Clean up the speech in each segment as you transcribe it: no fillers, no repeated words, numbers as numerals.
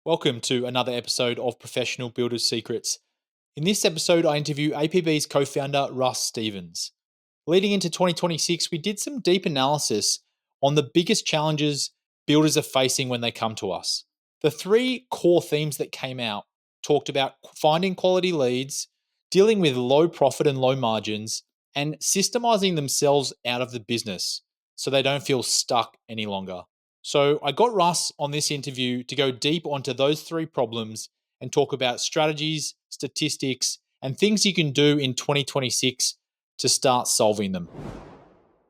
Welcome to another episode of Professional Builders Secrets. In this episode, I interview APB's co founder, Russ Stephens. Leading into 2026, we did some deep analysis on the biggest challenges builders are facing when they come to us. The three core themes that came out talked about finding quality leads, dealing with low profit and low margins, and systemizing themselves out of the business so they don't feel stuck any longer. So I got Russ on this interview to go deep onto those three problems and talk about strategies, statistics, and things you can do in 2026 to start solving them.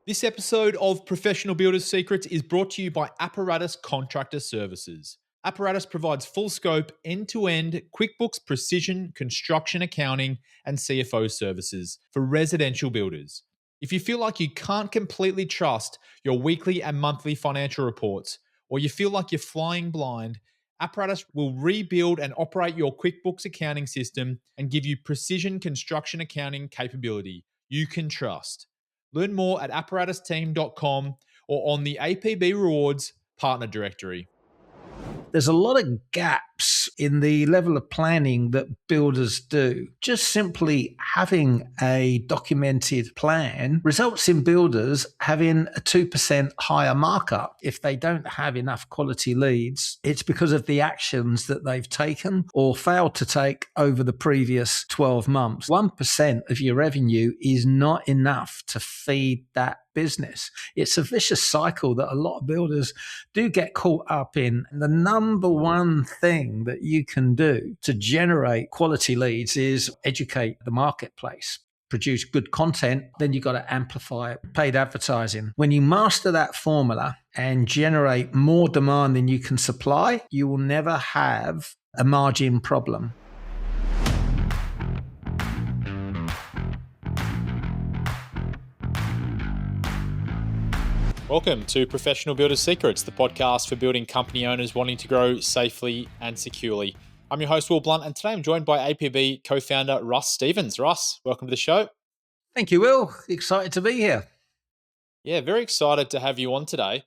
This episode of Professional Builders Secrets is brought to you by Apparatus Contractor Services. Apparatus provides full scope, end-to-end QuickBooks precision construction accounting and CFO services for residential builders. If you feel like you can't completely trust your weekly and monthly financial reports, or you feel like you're flying blind, Apparatus will rebuild and operate your QuickBooks accounting system and give you precision construction accounting capability you can trust. Learn more at apparatusteam.com or on the APB Rewards partner directory. There's a lot of gaps in the level of planning that builders do. Just simply having a documented plan results in builders having a 2% higher markup. If they don't have enough quality leads, it's because of the actions that they've taken or failed to take over the previous 12 months. 1% of your revenue is not enough to feed that business. It's a vicious cycle that a lot of builders do get caught up in. And the number one thing that you can do to generate quality leads is educate the marketplace. Produce good content, then you've got to amplify it. Paid advertising. When you master that formula and generate more demand than you can supply, you will never have a margin problem. Welcome to Professional Builders Secrets, the podcast for building company owners wanting to grow safely and securely. I'm your host, Will Blunt, and today I'm joined by APB co-founder Russ Stephens. Russ, welcome to the show. Thank you, Will. Excited to be here. Yeah, very excited to have you on today.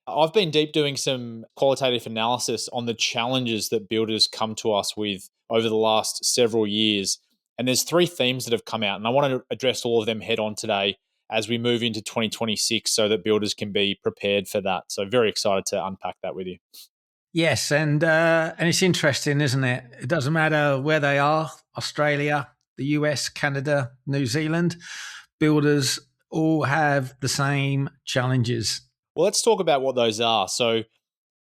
I've been deep doing some qualitative analysis on the challenges that builders come to us with over the last several years. And there's three themes that have come out, and I want to address all of them head on today as we move into 2026 so that builders can be prepared for that. So very excited to unpack that with you. Yes, and it's interesting, isn't it? It doesn't matter where they are, Australia, the US, Canada, New Zealand, builders all have the same challenges. Well, let's talk about what those are. So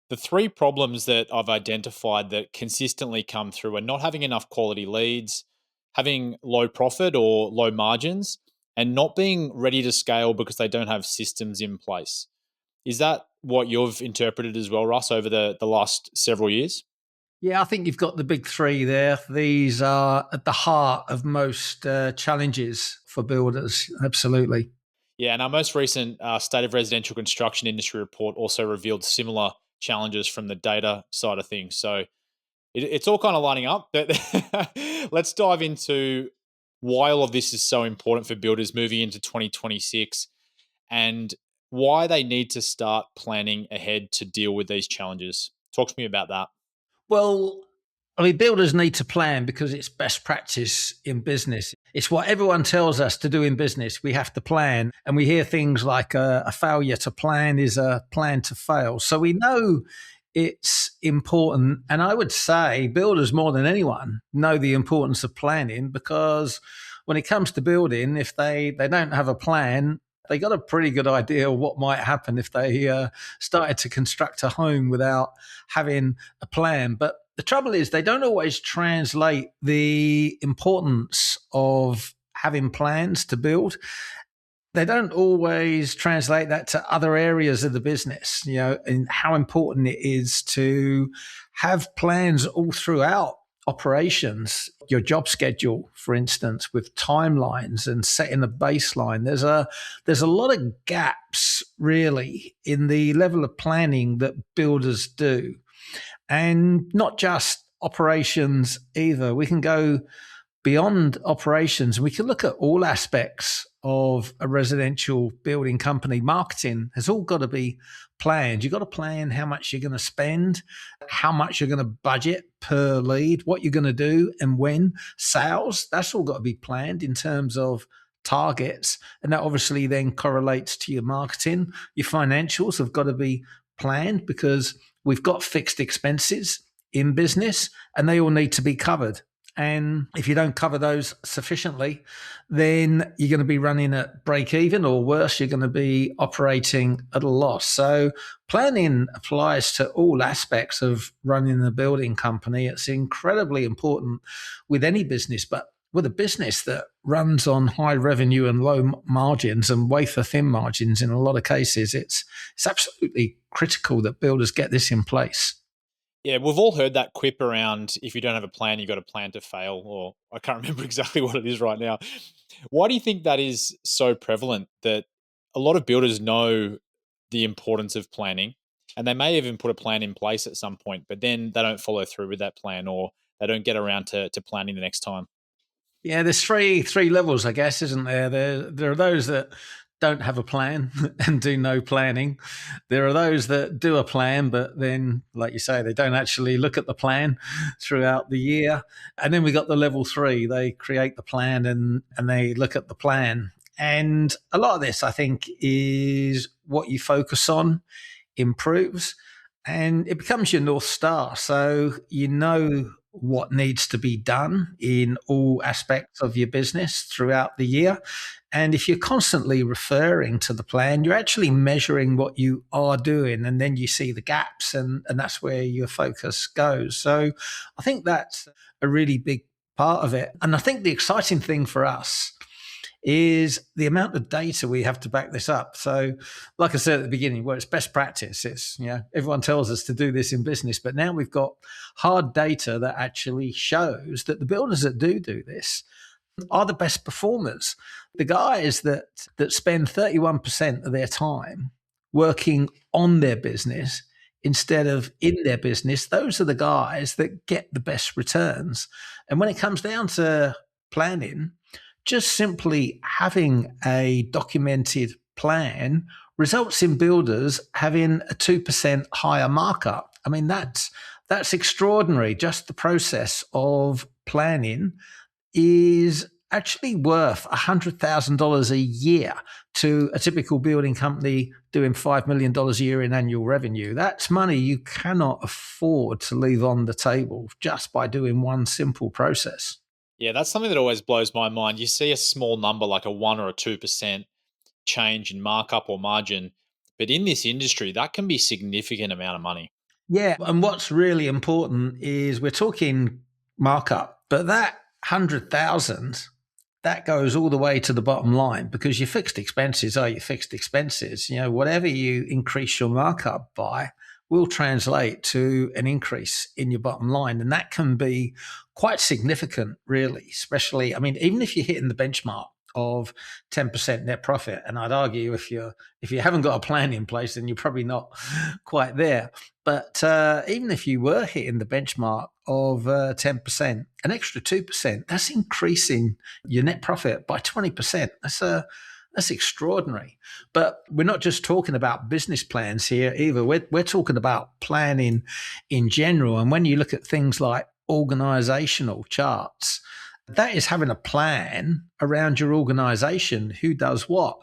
the three problems that I've identified that consistently come through are not having enough quality leads, having low profit or low margins, and not being ready to scale because they don't have systems in place. Is that what you've interpreted as well, Russ, over the last several years? Yeah, I think you've got the big three there. These are at the heart of most challenges for builders. Absolutely. Yeah, and our most recent State of Residential Construction Industry report also revealed similar challenges from the data side of things. So it's all kind of lining up. But let's dive into why all of this is so important for builders moving into 2026 and why they need to start planning ahead to deal with these challenges. Talk to me about that. Well, I mean, builders need to plan because it's best practice in business. It's what everyone tells us to do in business. We have to plan. And we hear things like a failure to plan is a plan to fail. So we know it's important. And I would say builders more than anyone know the importance of planning, because when it comes to building, if they don't have a plan, they got a pretty good idea of what might happen if they started to construct a home without having a plan. But the trouble is they don't always translate the importance of having plans to build. They don't always translate that to other areas of the business, and how important it is to have plans all throughout operations. Your job schedule, for instance, with timelines and setting a baseline. There's a lot of gaps really in the level of planning that builders do. And not just operations either. We can go beyond operations, we can look at all aspects of a residential building company. Marketing has all got to be planned. You've got to plan how much you're going to spend, how much you're going to budget per lead, what you're going to do, and when. Sales, that's all got to be planned in terms of targets. And that obviously then correlates to your marketing. Your financials have got to be planned because we've got fixed expenses in business and they all need to be covered. And if you don't cover those sufficiently, then you're going to be running at break even, or worse, you're going to be operating at a loss. So planning applies to all aspects of running a building company. It's incredibly important with any business, but with a business that runs on high revenue and low margins and wafer thin margins in a lot of cases, it's absolutely critical that builders get this in place. Yeah, we've all heard that quip around if you don't have a plan, you got a plan to fail, or I can't remember exactly what it is right now. Why do you think that is so prevalent that a lot of builders know the importance of planning and they may even put a plan in place at some point, but then they don't follow through with that plan or they don't get around to planning the next time? Yeah, there's three levels, I guess, isn't there? There are those that don't have a plan and do no planning. There are those that do a plan, but then, like you say, they don't actually look at the plan throughout the year. And then we got the level three. They create the plan and they look at the plan. And a lot of this, I think, is what you focus on improves and it becomes your North Star. So you know what needs to be done in all aspects of your business throughout the year. And if you're constantly referring to the plan, you're actually measuring what you are doing, and then you see the gaps, and that's where your focus goes. So I think that's a really big part of it. And I think the exciting thing for us is the amount of data we have to back this up. So, like I said at the beginning, well, it's best practice. It's, everyone tells us to do this in business, but now we've got hard data that actually shows that the builders that do this are the best performers. The guys that spend 31% of their time working on their business instead of in their business, those are the guys that get the best returns. And when it comes down to planning, just simply having a documented plan results in builders having a 2% higher markup. I mean, that's extraordinary. Just the process of planning is actually worth $100,000 a year to a typical building company doing $5 million a year in annual revenue. That's money you cannot afford to leave on the table just by doing one simple process. Yeah, that's something that always blows my mind. You see a small number like a 1 or a 2% change in markup or margin, but in this industry, that can be significant amount of money. Yeah. And what's really important is we're talking markup, but that 100,000, that goes all the way to the bottom line because your fixed expenses are your fixed expenses. Whatever you increase your markup by will translate to an increase in your bottom line. And that can be quite significant, really, especially, even if you're hitting the benchmark of 10% net profit. And I'd argue if you haven't got a plan in place, then you're probably not quite there. But even if you were hitting the benchmark of 10%, an extra 2%, that's increasing your net profit by 20%. That's extraordinary. But we're not just talking about business plans here either. We're talking about planning in general. And when you look at things like organizational charts, that is having a plan around your organization, who does what.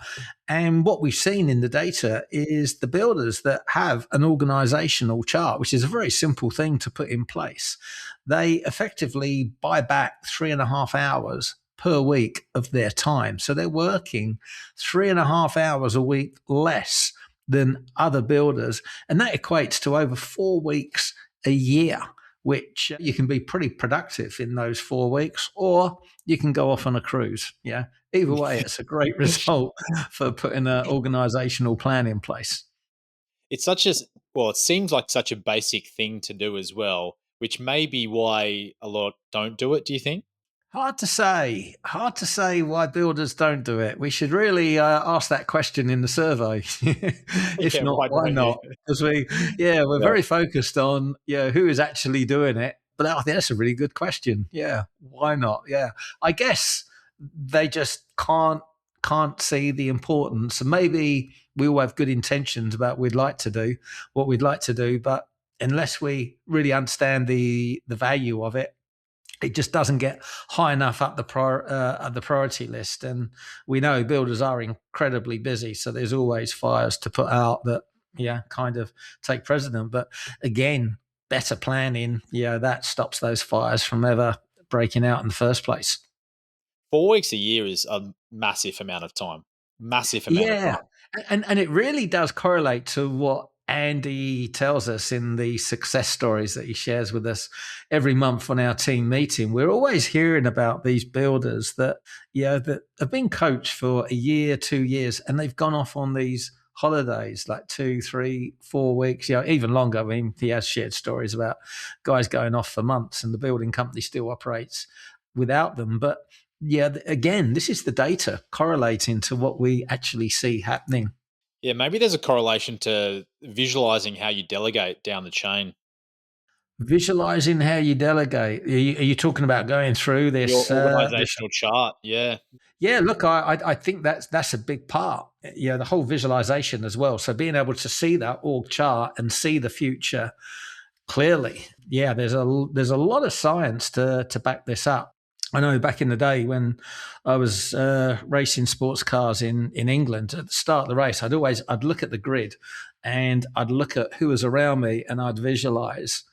And what we've seen in the data is the builders that have an organizational chart, which is a very simple thing to put in place, they effectively buy back 3.5 hours per week of their time. So they're working 3.5 hours a week less than other builders. And that equates to over 4 weeks a year, which you can be pretty productive in those 4 weeks, or you can go off on a cruise. Yeah. Either way, it's a great result for putting an organizational plan in place. It's it seems like such a basic thing to do as well, which may be why a lot don't do it. Do you think? Hard to say. Hard to say why builders don't do it. We should really ask that question in the survey. If Yeah, not, why don't you? not? Because we're very focused on who is actually doing it But I think that's a really good question. Yeah, why not? Yeah, I guess they just can't see the importance. And maybe we all have good intentions about what we'd like to do, but unless we really understand the value of it, it just doesn't get high enough up the priority list. And we know builders are incredibly busy, so there's always fires to put out that kind of take precedent. But again, better planning, that stops those fires from ever breaking out in the first place. 4 weeks a year is a massive amount of time. Massive amount of Yeah, time. and it really does correlate to what Andy tells us in the success stories that he shares with us every month on our team meeting. We're always hearing about these builders that that have been coached for a year, 2 years, and they've gone off on these holidays like 2, 3, 4 weeks, even longer. I mean, he has shared stories about guys going off for months, and the building company still operates without them. But again, this is the data correlating to what we actually see happening. Yeah, maybe there's a correlation to visualizing how you delegate down the chain. Visualizing how you delegate. Are you talking about going through Your this? organizational chart. Yeah. Yeah, look, I think that's a big part. The whole visualization as well. So being able to see that org chart and see the future clearly. Yeah, there's a lot of science to back this up. I know back in the day when I was racing sports cars in England, at the start of the race, I'd look at the grid and I'd look at who was around me and I'd visualize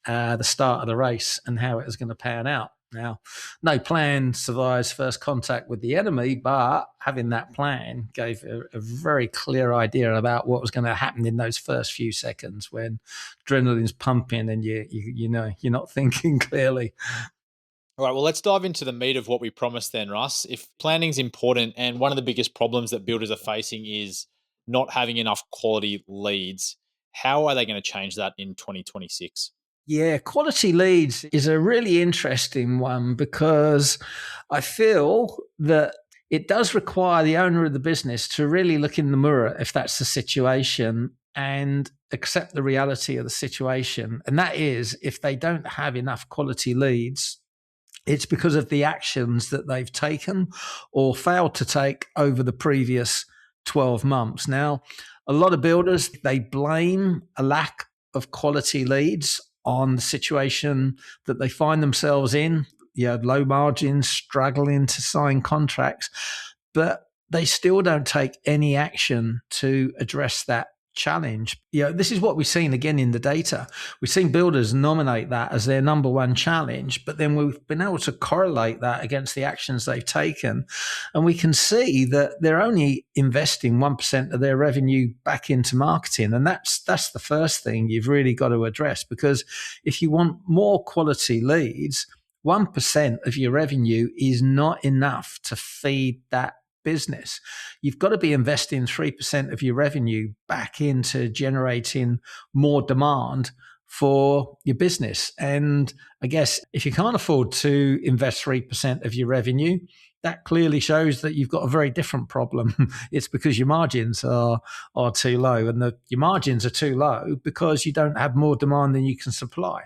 the start of the race and how it was going to pan out. Now, no plan survives first contact with the enemy, but having that plan gave a very clear idea about what was going to happen in those first few seconds when adrenaline's pumping and you're not thinking clearly. All right, well, let's dive into the meat of what we promised then, Russ. If planning's important and one of the biggest problems that builders are facing is not having enough quality leads, how are they going to change that in 2026? Yeah, quality leads is a really interesting one because I feel that it does require the owner of the business to really look in the mirror if that's the situation and accept the reality of the situation. And that is, if they don't have enough quality leads, it's because of the actions that they've taken or failed to take over the previous 12 months. Now, a lot of builders, they blame a lack of quality leads on the situation that they find themselves in. Low margins, struggling to sign contracts, but they still don't take any action to address that challenge. This is what we've seen again in the data. We've seen builders nominate that as their number one challenge, but then we've been able to correlate that against the actions they've taken. And we can see that they're only investing 1% of their revenue back into marketing. And that's the first thing you've really got to address, because if you want more quality leads, 1% of your revenue is not enough to feed that business. You've got to be investing 3% of your revenue back into generating more demand for your business. And I guess if you can't afford to invest 3% of your revenue, that clearly shows that you've got a very different problem. It's because your margins are too low, and your margins are too low because you don't have more demand than you can supply.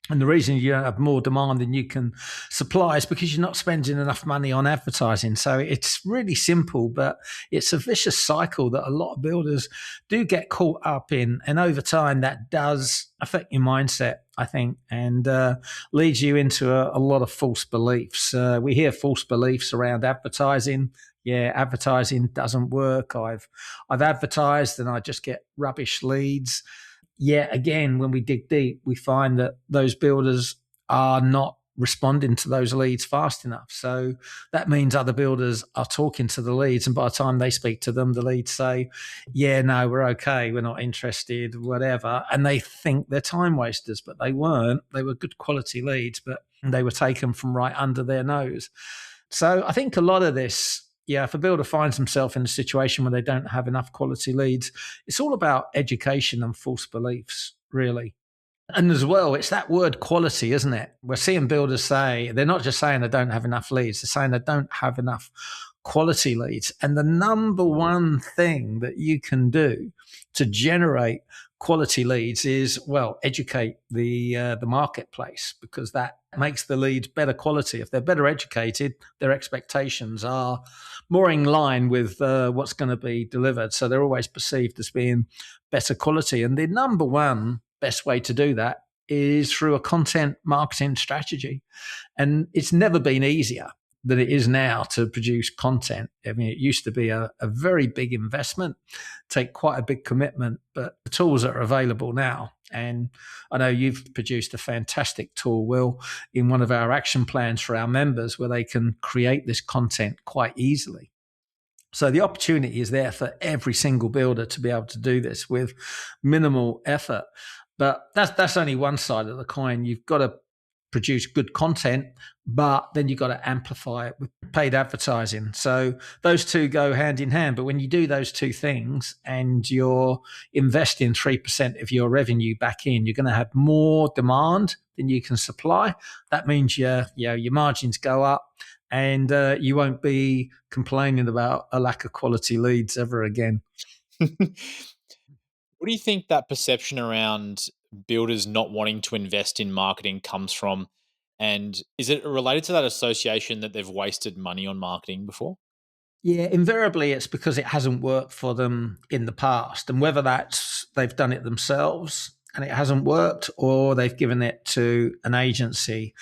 And the reason you don't have more demand than you can supply is because you're not spending enough money on advertising. So it's really simple, but it's a vicious cycle that a lot of builders do get caught up in. And over time, that does affect your mindset, I think, and leads you into a lot of false beliefs. We hear false beliefs around advertising. Yeah, advertising doesn't work. I've advertised and I just get rubbish leads. Yet again, when we dig deep, we find that those builders are not responding to those leads fast enough. So that means other builders are talking to the leads, and by the time they speak to them, the leads say, yeah, no, we're okay, we're not interested, whatever. And they think they're time wasters, but they weren't. They were good quality leads, but they were taken from right under their nose. So I think a lot of this, if a builder finds himself in a situation where they don't have enough quality leads, it's all about education and false beliefs, really. And as well, it's that word quality, isn't it? We're seeing builders say, they're not just saying they don't have enough leads, they're saying they don't have enough quality leads. And the number one thing that you can do to generate quality leads is, well, educate the marketplace, because that makes the leads better quality. If they're better educated, their expectations are more in line with what's going to be delivered. So they're always perceived as being better quality. And the number one best way to do that is through a content marketing strategy. And it's never been easier than it is now to produce content. I mean, it used to be a very big investment, take quite a big commitment, but the tools that are available now. And I know you've produced a fantastic tool, Will, in one of our action plans for our members, where they can create this content quite easily. So the opportunity is there for every single builder to be able to do this with minimal effort. But that's only one side of the coin. You've got to produce good content, but then you've got to amplify it with paid advertising. So those two go hand in hand. But when you do those two things and you're investing 3% of your revenue back in, you're going to have more demand than you can supply. That means your margins go up, and you won't be complaining about a lack of quality leads ever again. What do you think that perception around builders not wanting to invest in marketing comes from? And is it related to that association that they've wasted money on marketing before? Yeah, invariably it's because it hasn't worked for them in the past. And whether that's they've done it themselves and it hasn't worked, or they've given it to an agency.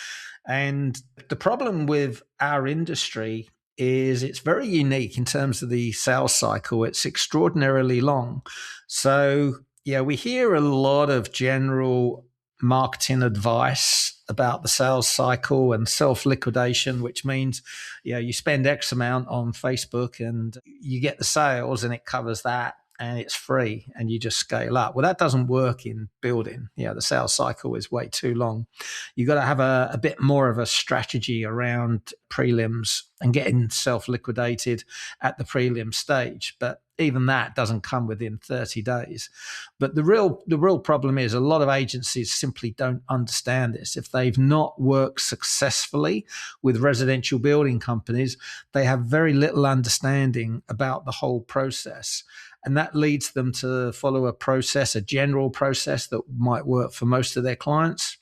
And the problem with our industry is it's very unique in terms of the sales cycle. It's extraordinarily long. So, yeah, we hear a lot of general marketing advice about the sales cycle and self liquidation, which means, you spend X amount on Facebook and you get the sales and it covers that and it's free and you just scale up. Well, that doesn't work in building. The sales cycle is way too long. You've got to have a bit more of a strategy around prelims and getting self liquidated at the prelim stage. But even that doesn't come within 30 days. But the real problem is a lot of agencies simply don't understand this. If they've not worked successfully with residential building companies, they have very little understanding about the whole process. And that leads them to follow a general process that might work for most of their clients.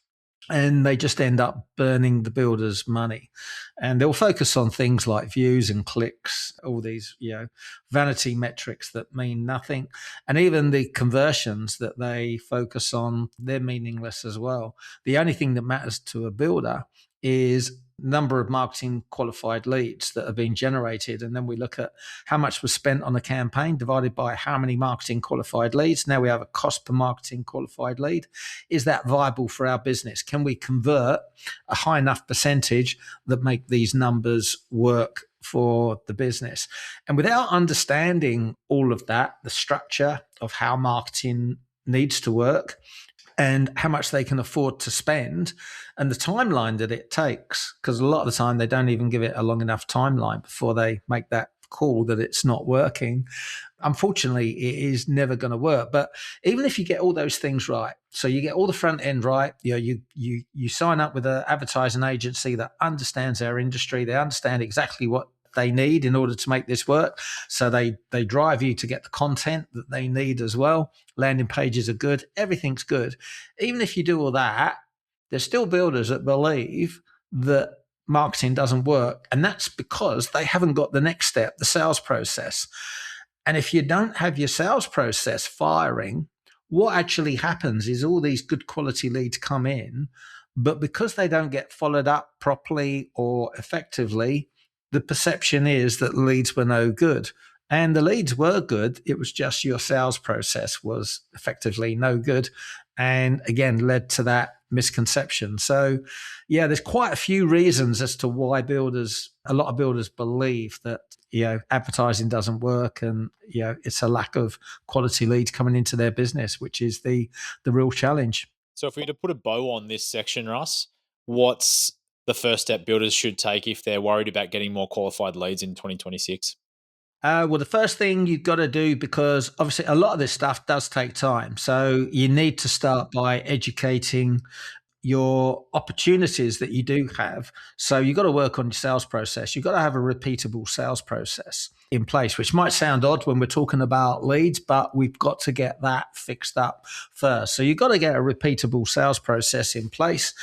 And they just end up burning the builder's money. And they'll focus on things like views and clicks, all these, vanity metrics that mean nothing. And even the conversions that they focus on, they're meaningless as well. The only thing that matters to a builder is number of marketing qualified leads that have been generated. And then we look at how much was spent on a campaign divided by how many marketing qualified leads. Now we have a cost per marketing qualified lead. Is that viable for our business? Can we convert a high enough percentage that make these numbers work for the business? And without understanding all of that, the structure of how marketing needs to work, and how much they can afford to spend, and the timeline that it takes, because a lot of the time they don't even give it a long enough timeline before they make that call that it's not working. Unfortunately, it is never going to work. But even if you get all those things right, so you get all the front end right, you sign up with an advertising agency that understands our industry, they understand exactly what they need in order to make this work. So they drive you to get the content that they need as well. Landing pages are good. Everything's good. Even if you do all that, there's still builders that believe that marketing doesn't work. And that's because they haven't got the next step, the sales process. And if you don't have your sales process firing, what actually happens is all these good quality leads come in, but because they don't get followed up properly or effectively, the perception is that leads were no good. And the leads were good. It was just your sales process was effectively no good. And again, led to that misconception. So, yeah, there's quite a few reasons as to why a lot of builders believe that, advertising doesn't work and, it's a lack of quality leads coming into their business, which is the real challenge. So, if we were to put a bow on this section, Russ, what's the first step builders should take if they're worried about getting more qualified leads in 2026? Well, the first thing you've got to do, because obviously a lot of this stuff does take time. So you need to start by educating your opportunities that you do have. So you've got to work on your sales process. You've got to have a repeatable sales process. in place, which might sound odd when we're talking about leads, but we've got to get that fixed up first. So you've got to get a repeatable sales process in place.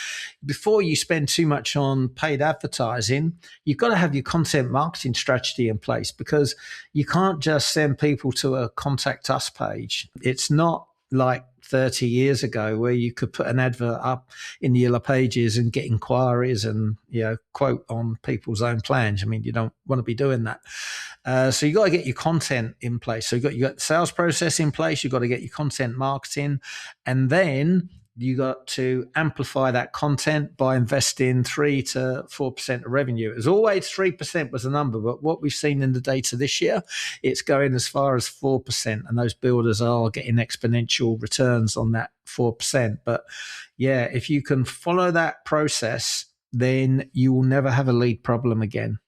Before you spend too much on paid advertising, you've got to have your content marketing strategy in place, because you can't just send people to a contact us page. It's not like 30 years ago where you could put an advert up in the Yellow Pages and get inquiries and, quote on people's own plans. I mean, you don't want to be doing that. So you got to get your content in place. So you got the sales process in place. You got to get your content marketing, and then you got to amplify that content by investing 3 to 4% of revenue. As always, 3% was the number, but what we've seen in the data this year, it's going as far as 4%, and those builders are getting exponential returns on that 4%. But yeah, if you can follow that process, then you will never have a lead problem again.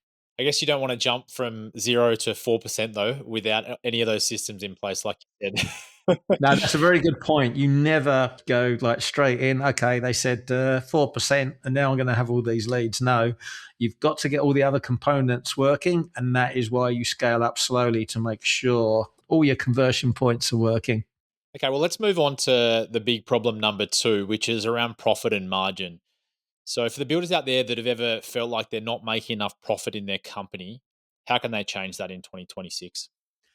I guess you don't want to jump from 0 to 4% though without any of those systems in place, like you said. No, that's a very good point. You never go like straight in. Okay, they said 4%, and now I'm going to have all these leads. No, you've got to get all the other components working, and that is why you scale up slowly to make sure all your conversion points are working. Okay, well, let's move on to the big problem number 2, which is around profit and margin. So, for the builders out there that have ever felt like they're not making enough profit in their company, how can they change that in 2026?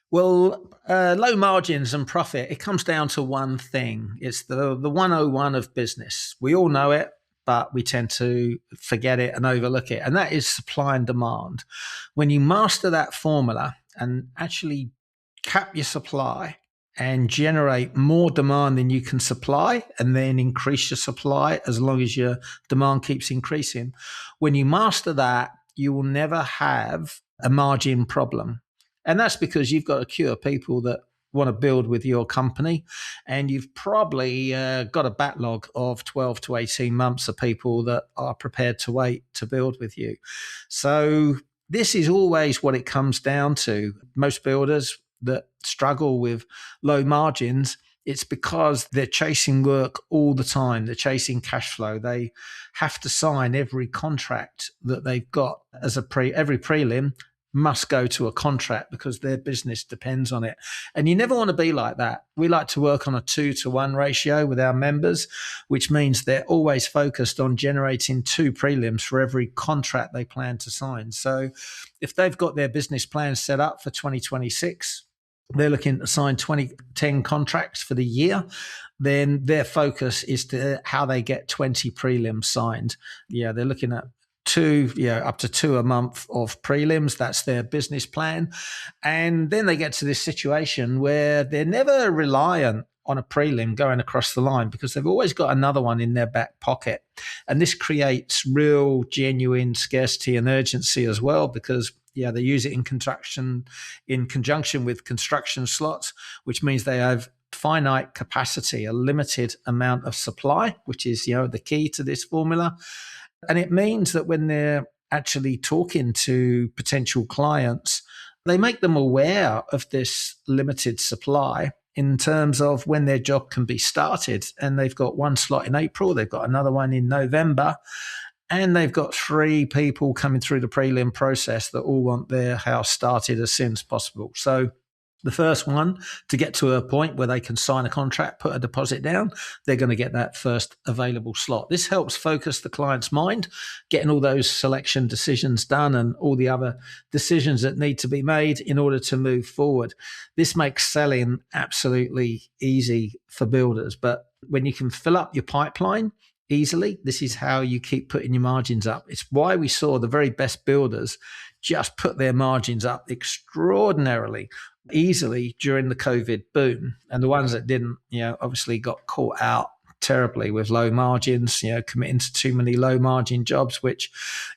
Well, low margins and profit, it comes down to one thing. It's the 101 of business. We all know it, but we tend to forget it and overlook it. And that is supply and demand. When you master that formula and actually cap your supply and generate more demand than you can supply, and then increase your supply as long as your demand keeps increasing, when you master that, you will never have a margin problem. And that's because you've got a queue of people that want to build with your company, and you've probably got a backlog of 12 to 18 months of people that are prepared to wait to build with you. So this is always what it comes down to. Most builders that struggle with low margins, it's because they're chasing work all the time. They're chasing cash flow. They have to sign every contract that they've got as every prelim must go to a contract because their business depends on it. And you never want to be like that. We like to work on a 2-to-1 ratio with our members, which means they're always focused on generating 2 prelims for every contract they plan to sign. So if they've got their business plan set up for 2026, they're looking to sign 10 contracts for the year, then their focus is to how they get 20 prelims signed. Yeah, they're looking at up to 2 a month of prelims. That's their business plan. And then they get to this situation where they're never reliant on a prelim going across the line, because they've always got another one in their back pocket. And this creates real, genuine scarcity and urgency as well, because they use it in conjunction with construction slots, which means they have finite capacity, a limited amount of supply, which is, the key to this formula. And it means that when they're actually talking to potential clients, they make them aware of this limited supply in terms of when their job can be started. And they've got one slot in April, they've got another one in November, and they've got 3 people coming through the prelim process that all want their house started as soon as possible. So the first one to get to a point where they can sign a contract, put a deposit down, they're going to get that first available slot. This helps focus the client's mind, getting all those selection decisions done and all the other decisions that need to be made in order to move forward. This makes selling absolutely easy for builders. But when you can fill up your pipeline easily, this is how you keep putting your margins up. It's why we saw the very best builders just put their margins up extraordinarily easily during the COVID boom. And the ones that didn't, obviously got caught out terribly with low margins, committing to too many low margin jobs, which,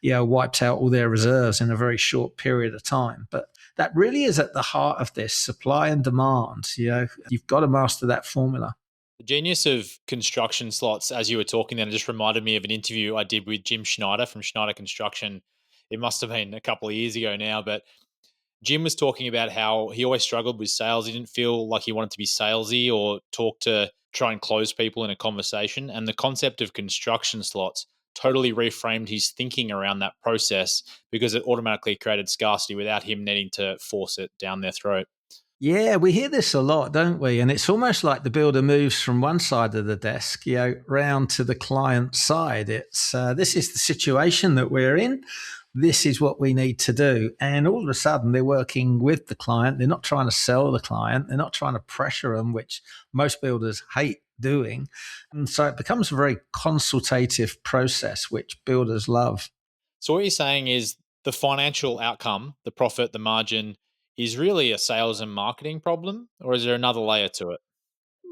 wiped out all their reserves in a very short period of time. But that really is at the heart of this supply and demand. You've got to master that formula. The genius of construction slots, as you were talking then, it just reminded me of an interview I did with Jim Schneider from Schneider Construction. It must have been a couple of years ago now, but Jim was talking about how he always struggled with sales. He didn't feel like he wanted to be salesy or try and close people in a conversation. And the concept of construction slots totally reframed his thinking around that process because it automatically created scarcity without him needing to force it down their throat. Yeah, we hear this a lot, don't we? And it's almost like the builder moves from one side of the desk, round to the client side. It's this is the situation that we're in. This is what we need to do. And all of a sudden, they're working with the client. They're not trying to sell the client. They're not trying to pressure them, which most builders hate doing. And so it becomes a very consultative process, which builders love. So what you're saying is the financial outcome, the profit, the margin, is really a sales and marketing problem, or is there another layer to it?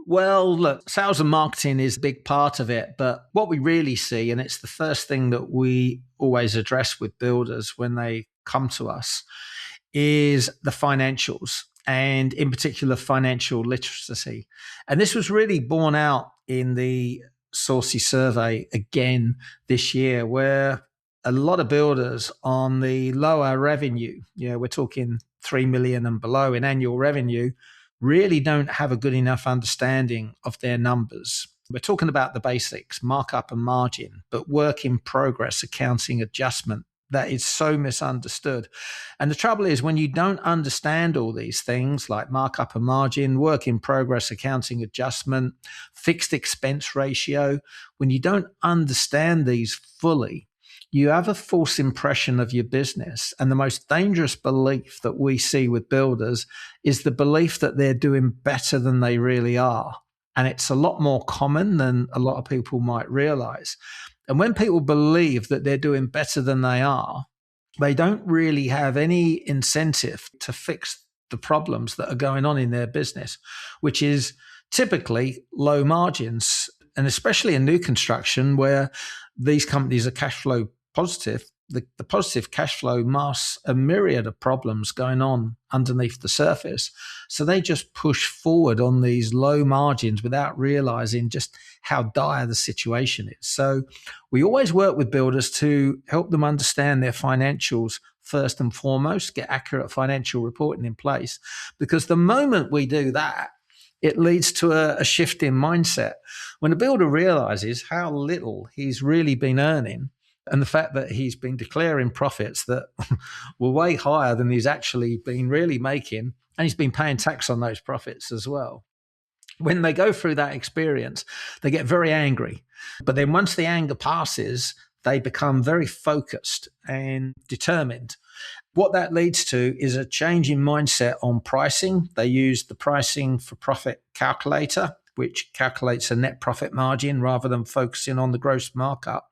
Well, look, sales and marketing is a big part of it. But what we really see, and it's the first thing that we always address with builders when they come to us, is the financials and, in particular, financial literacy. And this was really borne out in the Saucy survey again this year, where a lot of builders on the lower revenue, we're talking 3 million and below in annual revenue, really don't have a good enough understanding of their numbers. We're talking about the basics, markup and margin, but work in progress, accounting adjustment, that is so misunderstood. And the trouble is, when you don't understand all these things like markup and margin, work in progress, accounting adjustment, fixed expense ratio, when you don't understand these fully, you have a false impression of your business. And the most dangerous belief that we see with builders is the belief that they're doing better than they really are. And it's a lot more common than a lot of people might realize. And when people believe that they're doing better than they are, they don't really have any incentive to fix the problems that are going on in their business, which is typically low margins. And especially in new construction, where these companies are cash flow positive, the positive cash flow masks a myriad of problems going on underneath the surface. So they just push forward on these low margins without realizing just how dire the situation is. So we always work with builders to help them understand their financials first and foremost, get accurate financial reporting in place. Because the moment we do that, it leads to a shift in mindset. When a builder realizes how little he's really been earning, and the fact that he's been declaring profits that were way higher than he's actually been really making, and he's been paying tax on those profits as well. When they go through that experience, they get very angry. But then once the anger passes, they become very focused and determined. What that leads to is a change in mindset on pricing. They use the pricing for profit calculator, which calculates a net profit margin rather than focusing on the gross markup.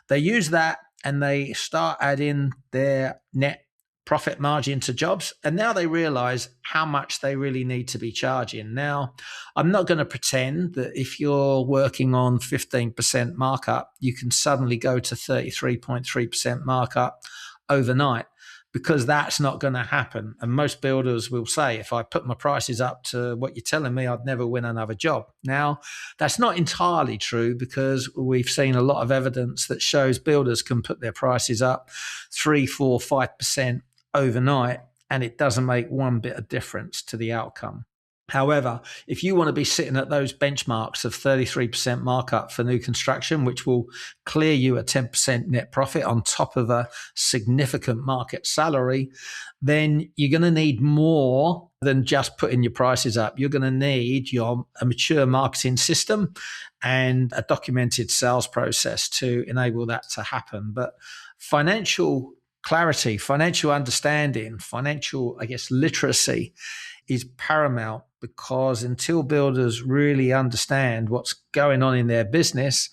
They use that and they start adding their net profit margin to jobs. And now they realize how much they really need to be charging. Now, I'm not going to pretend that if you're working on 15% markup, you can suddenly go to 33.3% markup overnight, because that's not going to happen. And most builders will say, if I put my prices up to what you're telling me, I'd never win another job. Now, that's not entirely true, because we've seen a lot of evidence that shows builders can put their prices up 3, 4, 5% overnight, and it doesn't make one bit of difference to the outcome. However, if you want to be sitting at those benchmarks of 33% markup for new construction, which will clear you a 10% net profit on top of a significant market salary, then you're going to need more than just putting your prices up. You're going to need a mature marketing system and a documented sales process to enable that to happen. But financial clarity, financial understanding, financial, literacy is paramount, because until builders really understand what's going on in their business,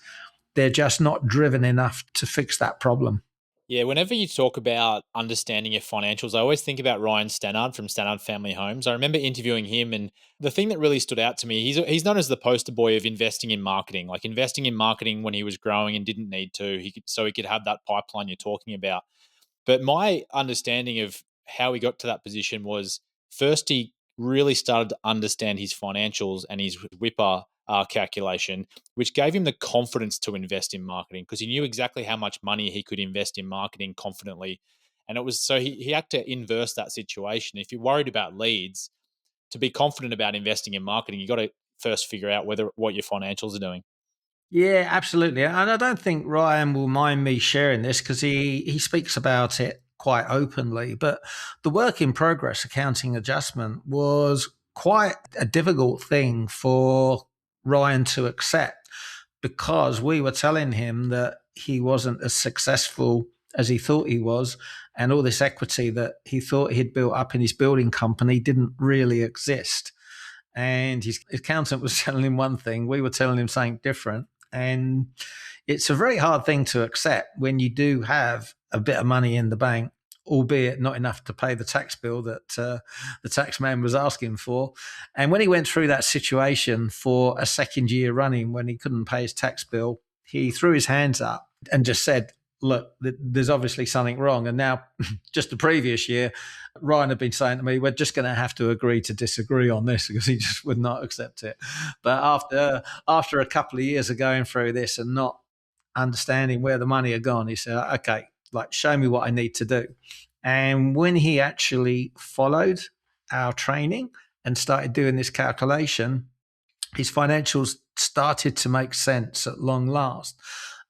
they're just not driven enough to fix that problem. Yeah, whenever you talk about understanding your financials, I always think about Ryan Stannard from Stannard Family Homes. I remember interviewing him, and the thing that really stood out to me, he's known as the poster boy of investing in marketing, like investing in marketing when he was growing and didn't need to, he could have that pipeline you're talking about. But my understanding of how he got to that position was, first he really started to understand his financials and his whipper calculation, which gave him the confidence to invest in marketing, because he knew exactly how much money he could invest in marketing confidently. And it was so he had to inverse that situation. If you're worried about leads, to be confident about investing in marketing, you got to first figure out what your financials are doing. Yeah, absolutely. And I don't think Ryan will mind me sharing this because he speaks about it quite openly. But the work in progress accounting adjustment was quite a difficult thing for Ryan to accept because we were telling him that he wasn't as successful as he thought he was. And all this equity that he thought he'd built up in his building company didn't really exist. And his accountant was telling him one thing, we were telling him something different. And it's a very hard thing to accept when you do have a bit of money in the bank, albeit not enough to pay the tax bill that the tax man was asking for. And when he went through that situation for a second year running, when he couldn't pay his tax bill, he threw his hands up and just said, look, there's obviously something wrong. And now, just the previous year, Ryan had been saying to me, we're just going to have to agree to disagree on this because he just would not accept it. But after a couple of years of going through this and not understanding where the money had gone, he said, okay, like, show me what I need to do. And when he actually followed our training and started doing this calculation, his financials started to make sense at long last.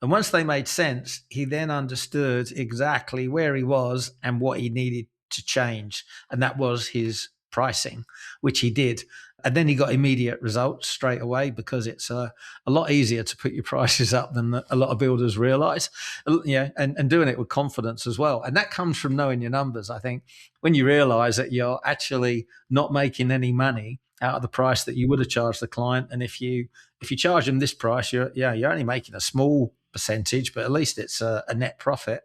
And once they made sense, he then understood exactly where he was and what he needed to change. And that was his pricing, which he did. And then he got immediate results straight away because it's a lot easier to put your prices up than a lot of builders realize. Yeah, and doing it with confidence as well. And that comes from knowing your numbers. I think when you realize that you're actually not making any money out of the price that you would have charged the client, and if you charge them this price, you're only making a small percentage, but at least it's a net profit.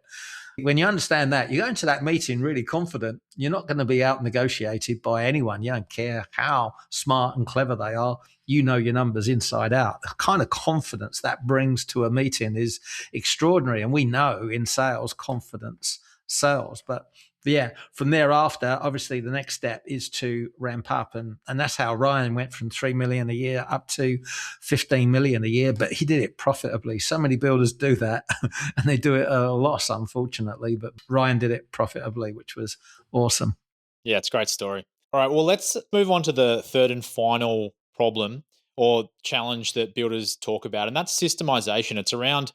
When you understand that, you go into that meeting really confident. You're not going to be out negotiated by anyone. You don't care how smart and clever they are. You know your numbers inside out. The kind of confidence that brings to a meeting is extraordinary. And we know in sales, confidence sells. But yeah, from thereafter, obviously the next step is to ramp up. And that's how Ryan went from 3 million a year up to 15 million a year, but he did it profitably. So many builders do that and they do it at a loss, unfortunately, but Ryan did it profitably, which was awesome. Yeah, it's a great story. All right, well, let's move on to the third and final problem or challenge that builders talk about, and that's systemization. It's around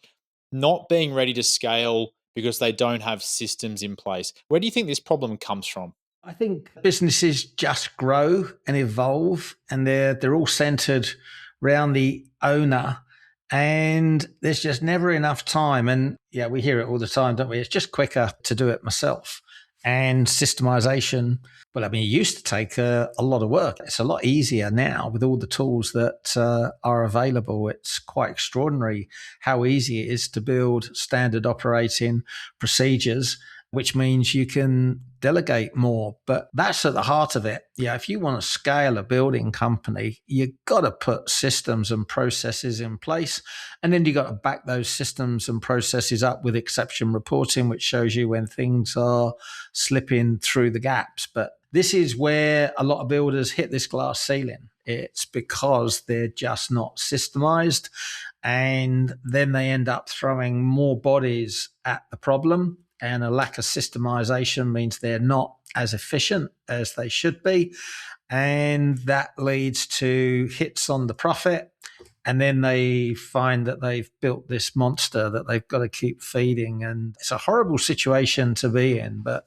not being ready to scale because they don't have systems in place. Where do you think this problem comes from? I think businesses just grow and evolve, and they're all centered around the owner. And there's just never enough time. And yeah, we hear it all the time, don't we? It's just quicker to do it myself. And systemization, well, I mean, it used to take a lot of work. It's a lot easier now with all the tools that are available. It's quite extraordinary how easy it is to build standard operating procedures, which means you can delegate more. But that's at the heart of it. Yeah, if you want to scale a building company, you got to put systems and processes in place. And then you got to back those systems and processes up with exception reporting, which shows you when things are slipping through the gaps. But this is where a lot of builders hit this glass ceiling. It's because they're just not systemized. And then they end up throwing more bodies at the problem, and a lack of systemization means they're not as efficient as they should be. And that leads to hits on the profit. And then they find that they've built this monster that they've got to keep feeding. And it's a horrible situation to be in, but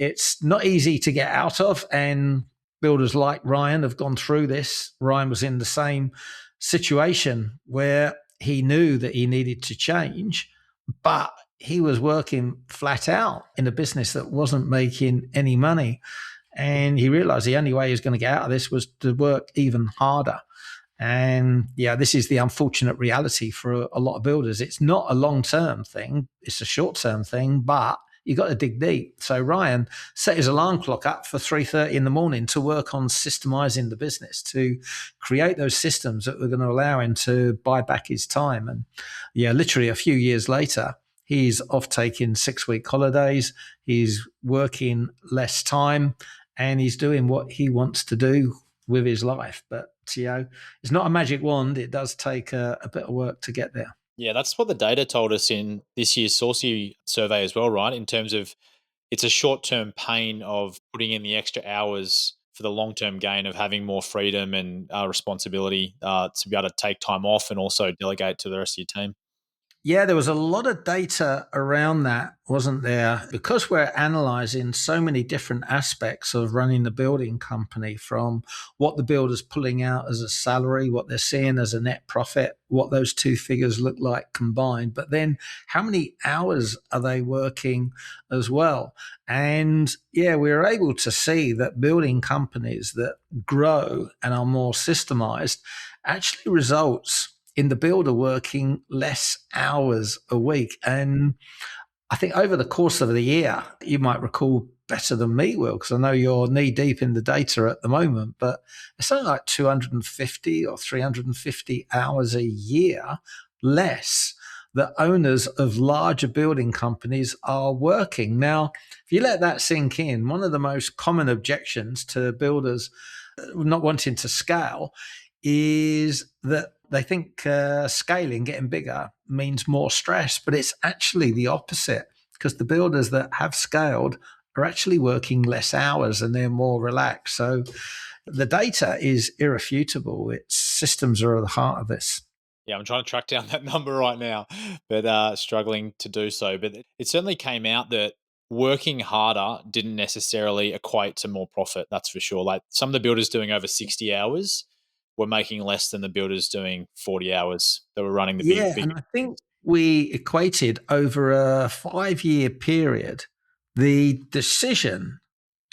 it's not easy to get out of. And builders like Ryan have gone through this. Ryan was in the same situation where he knew that he needed to change, but he was working flat out in a business that wasn't making any money. And he realized the only way he was going to get out of this was to work even harder. And yeah, this is the unfortunate reality for a lot of builders. It's not a long-term thing, it's a short-term thing, but you got to dig deep. So Ryan set his alarm clock up for 3:30 in the morning to work on systemizing the business, to create those systems that were going to allow him to buy back his time. And yeah, literally a few years later, he's off taking 6-week holidays. He's working less time and he's doing what he wants to do with his life. But, it's not a magic wand. It does take a bit of work to get there. Yeah, that's what the data told us in this year's Saucy survey as well, right? In terms of it's a short term pain of putting in the extra hours for the long term gain of having more freedom and responsibility to be able to take time off and also delegate to the rest of your team. Yeah, there was a lot of data around that, wasn't there? Because we're analyzing so many different aspects of running the building company, from what the builder's pulling out as a salary, what they're seeing as a net profit, what those two figures look like combined, but then how many hours are they working as well? And yeah, we were able to see that building companies that grow and are more systemized actually results in the builder working less hours a week. And I think over the course of the year, you might recall better than me, Will, because I know you're knee deep in the data at the moment, but it's something like 250 or 350 hours a year less that owners of larger building companies are working. Now, if you let that sink in, one of the most common objections to builders not wanting to scale is that they think scaling, getting bigger, means more stress, but it's actually the opposite, because the builders that have scaled are actually working less hours and they're more relaxed. So the data is irrefutable. Its systems are at the heart of this. Yeah, I'm trying to track down that number right now, but struggling to do so. But it certainly came out that working harder didn't necessarily equate to more profit. That's for sure. Like some of the builders doing over 60 hours were making less than the builders doing 40 hours that were running the Yeah, big and I think companies. we equated over a 5 year period the decision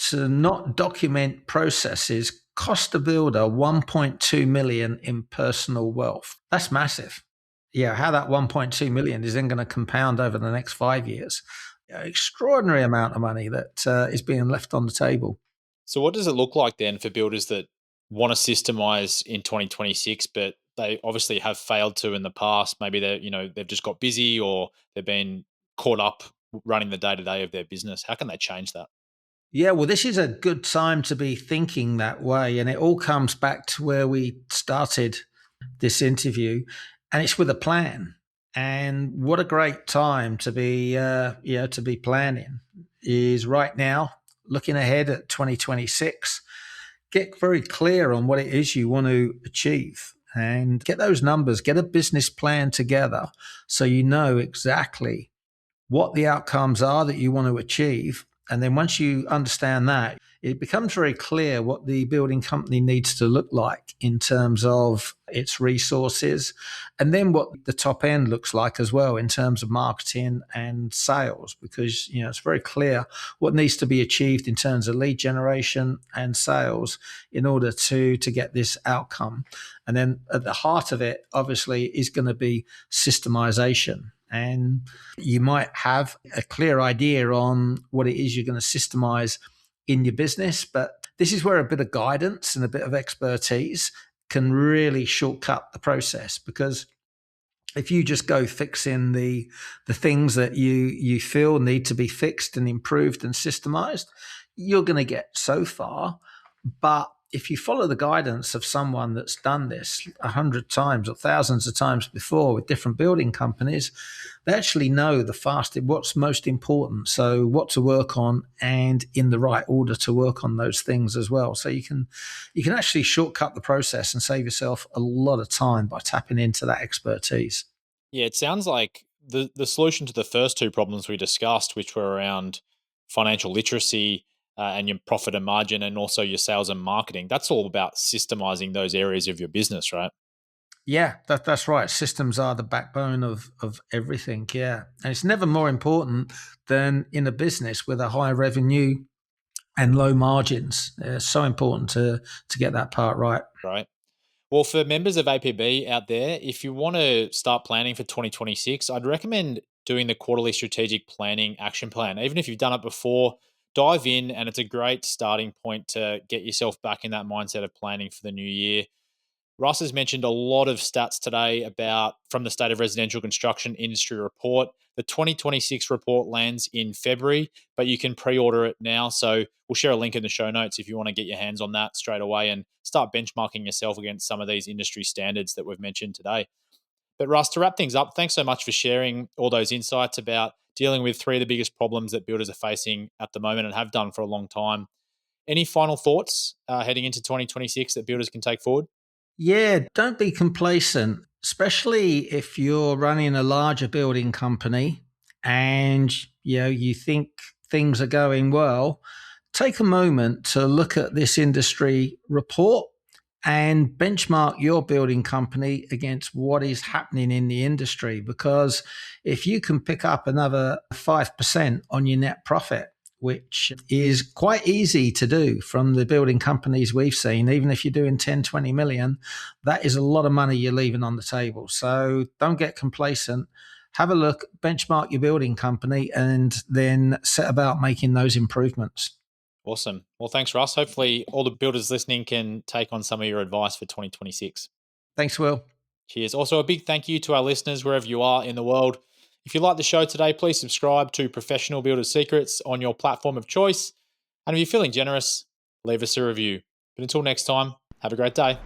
to not document processes cost a builder 1.2 million in personal wealth. That's massive. Yeah, how that 1.2 million is then going to compound over the next 5 years. Yeah, extraordinary amount of money that is being left on the table. So what does it look like then for builders that want to systemize in 2026, but they obviously have failed to in the past? Maybe they've just got busy or they've been caught up running the day to day of their business. How can they change that? Yeah, well, this is a good time to be thinking that way. And it all comes back to where we started this interview, and it's with a plan. And what a great time to be, to be planning is right now, looking ahead at 2026. Get very clear on what it is you want to achieve and get those numbers, get a business plan together so you know exactly what the outcomes are that you want to achieve. And then once you understand that, it becomes very clear what the building company needs to look like in terms of its resources, and then what the top end looks like as well in terms of marketing and sales, because it's very clear what needs to be achieved in terms of lead generation and sales in order to get this outcome. And then at the heart of it, obviously, is going to be systemization. And you might have a clear idea on what it is you're going to systemize in your business, but this is where a bit of guidance and a bit of expertise can really shortcut the process. Because if you just go fixing the things that you feel need to be fixed and improved and systemized, you're going to get so far. But if you follow the guidance of someone that's done this 100 times or thousands of times before with different building companies, they actually know what's most important. So what to work on and in the right order to work on those things as well. So you can actually shortcut the process and save yourself a lot of time by tapping into that expertise. Yeah, it sounds like the solution to the first two problems we discussed, which were around financial literacy and your profit and margin, and also your sales and marketing, that's all about systemizing those areas of your business, right? Yeah, that's right. Systems are the backbone of everything. Yeah. And it's never more important than in a business with a high revenue and low margins. It's so important to get that part right. Right. Well, for members of APB out there, if you want to start planning for 2026, I'd recommend doing the quarterly strategic planning action plan. Even if you've done it before, dive in, and it's a great starting point to get yourself back in that mindset of planning for the new year. Russ has mentioned a lot of stats today about from the State of Residential Construction Industry Report. The 2026 report lands in February, but you can pre-order it now. So we'll share a link in the show notes if you want to get your hands on that straight away and start benchmarking yourself against some of these industry standards that we've mentioned today. But Russ, to wrap things up, thanks so much for sharing all those insights about dealing with three of the biggest problems that builders are facing at the moment and have done for a long time. any final thoughts heading into 2026 that builders can take forward? Yeah, don't be complacent, especially if you're running a larger building company and you think things are going well. Take a moment to look at this industry report and benchmark your building company against what is happening in the industry. Because if you can pick up another 5% on your net profit, which is quite easy to do from the building companies we've seen, even if you're doing 10, 20 million, that is a lot of money you're leaving on the table. So don't get complacent. Have a look, benchmark your building company, and then set about making those improvements. Awesome. Well, thanks, Russ. Hopefully, all the builders listening can take on some of your advice for 2026. Thanks, Will. Cheers. Also, a big thank you to our listeners wherever you are in the world. If you like the show today, please subscribe to Professional Builders Secrets on your platform of choice. And if you're feeling generous, leave us a review. But until next time, have a great day.